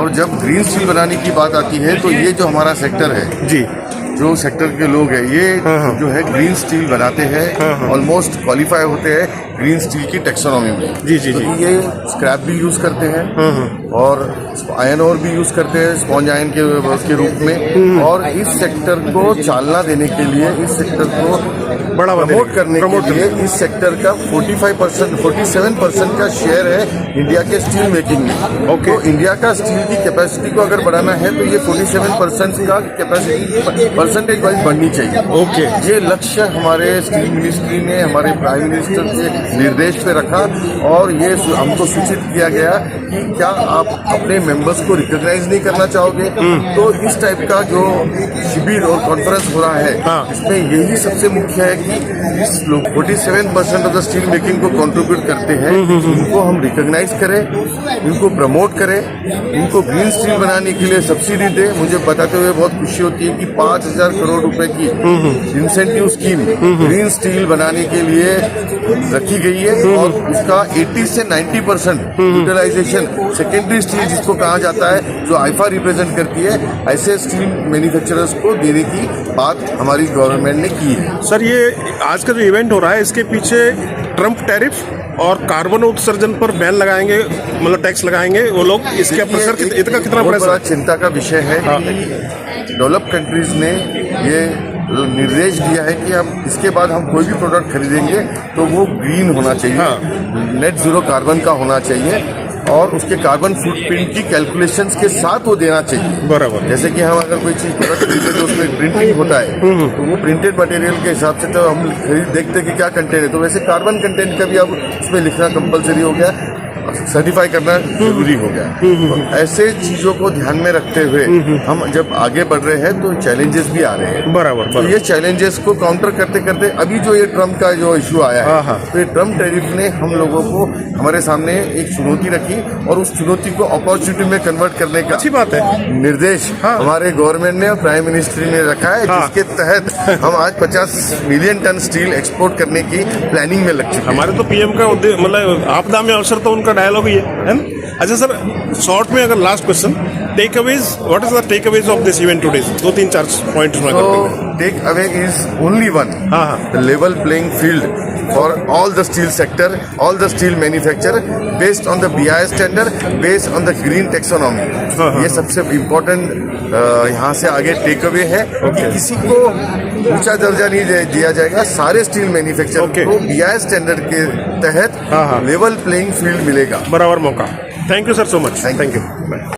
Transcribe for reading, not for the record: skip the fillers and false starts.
और जब green steel बनाने की बात आती है तो ये जो हमारा सेक्टर है जी, जो सेक्टर के लोग हैं ये जो है ग्रीन स्टील बनाते हैं, ऑलमोस्ट क्वालिफाई होते हैं ग्रीन स्टील की टेक्सोनॉमी में। जी जी जी। तो ये स्क्रैप भी यूज करते हैं और आयरन और भी यूज करते हैं स्पॉन्ज आयरन के रूप में। और इस सेक्टर को चालना देने के लिए, इस सेक्टर को बड़ा प्रमोट करने के लिए इस सेक्टर का 47% का शेयर है इंडिया के स्टील मेकिंग में। ओके। तो इंडिया का स्टील की कैपेसिटी को अगर बढ़ाना है तो ये 47% का कैपेसिटी परसेंटेज वाइज बढ़नी चाहिए। ओके। ये लक्ष्य हमारे स्टील मिनिस्ट्री ने हमारे प्राइम मिनिस्टर के निर्देश पे रखा और ये हमको सूचित किया गया कि क्या आप अपने मेंबर्स को रिकॉग्नाइज नहीं करना चाहोगे। तो इस टाइप का जो शिविर और कॉन्फ्रेंस हो रहा है इसमें यही सबसे मुख्य है कि इस लोग 47% ऑफ द स्टील मेकिंग को कंट्रीब्यूट करते हैं, इनको हम रिकॉग्नाइज करें, इनको प्रमोट करें, इनको ग्रीन स्टील बनाने के लिए सब्सिडी दें। मुझे बताते हुए बहुत खुशी होती है कि 5,000 करोड़ रुपए की इंसेंटिव स्कीम ग्रीन स्टील बनाने के लिए रखी गई है और उसका 80 से 90% यूटिलाइजेशन सेकेंडरी स्टील जिसको कहा जाता है, जो आईफा रिप्रेजेंट करती है, ऐसे स्टील मैन्युफैक्चरर्स को देने की बात हमारी गवर्नमेंट ने की है। सर, ये आज का जो इवेंट हो रहा है इसके पीछे ट्रम्प टैरिफ और कार्बन उत्सर्जन पर बैन लगाएंगे, मतलब टैक्स लगाएंगे वो लोग, इसके प्रेशर कितना बहुत बड़ा चिंता का विषय है। डेवलप कंट्रीज ने ये निर्देश दिया है कि हम इसके बाद हम कोई भी प्रोडक्ट खरीदेंगे तो वो ग्रीन होना चाहिए, नेट जीरो कार्बन का होना चाहिए और उसके कार्बन फुटप्रिंट की कैलकुलेशंस के साथ वो देना चाहिए। बराबर। जैसे कि हम अगर कोई चीज प्रोडक्ट खरीदते तो उसमें प्रिंटिंग होता है तो वो प्रिंटेड मटेरियल के हिसाब से तो हम देखते हैं कि क्या कंटेंट है, तो वैसे कार्बन कंटेंट का भी अब इसमें लिखना कंपलसरी हो गया, सर्टिफाई करना जरूरी हो गया। तो ऐसे चीजों को ध्यान में रखते हुए हम जब आगे बढ़ रहे हैं तो चैलेंजेस भी आ रहे हैं। बराबर। तो ये चैलेंजेस को काउंटर करते करते अभी जो ये ट्रम्प का जो इशू आया है, तो ये ट्रम्प टैरिफ ने हम लोगों को हमारे सामने एक चुनौती रखी और उस चुनौती को अपॉर्चुनिटी में कन्वर्ट करने का अच्छी बात है निर्देश हमारे गवर्नमेंट ने और प्राइम मिनिस्ट्री ने रखा है, जिसके तहत हम आज 50 मिलियन टन स्टील एक्सपोर्ट करने की प्लानिंग में लग चुके हैं। हमारे तो पीएम का मतलब आपदा में अवसर तो उनका डायलॉग ही है ना। अच्छा सर, शॉर्ट में अगर last question, take aways, what is the take aways of this event today? 2-3-4 points में। Take away is only one, the level playing field for all the steel sector, all the steel manufacturer, based on the BIS standard, based on the green taxonomy. ये सबसे important यहाँ से आगे take away है कि किसी को ऊंचा दर्जा नहीं दिया जाएगा, सारे स्टील मैन्युफैक्चरर को BIS स्टैंडर्ड के तहत लेवल प्लेइंग फील्ड मिलेगा, बराबर मौका। Thank you sir, so much. Thank you.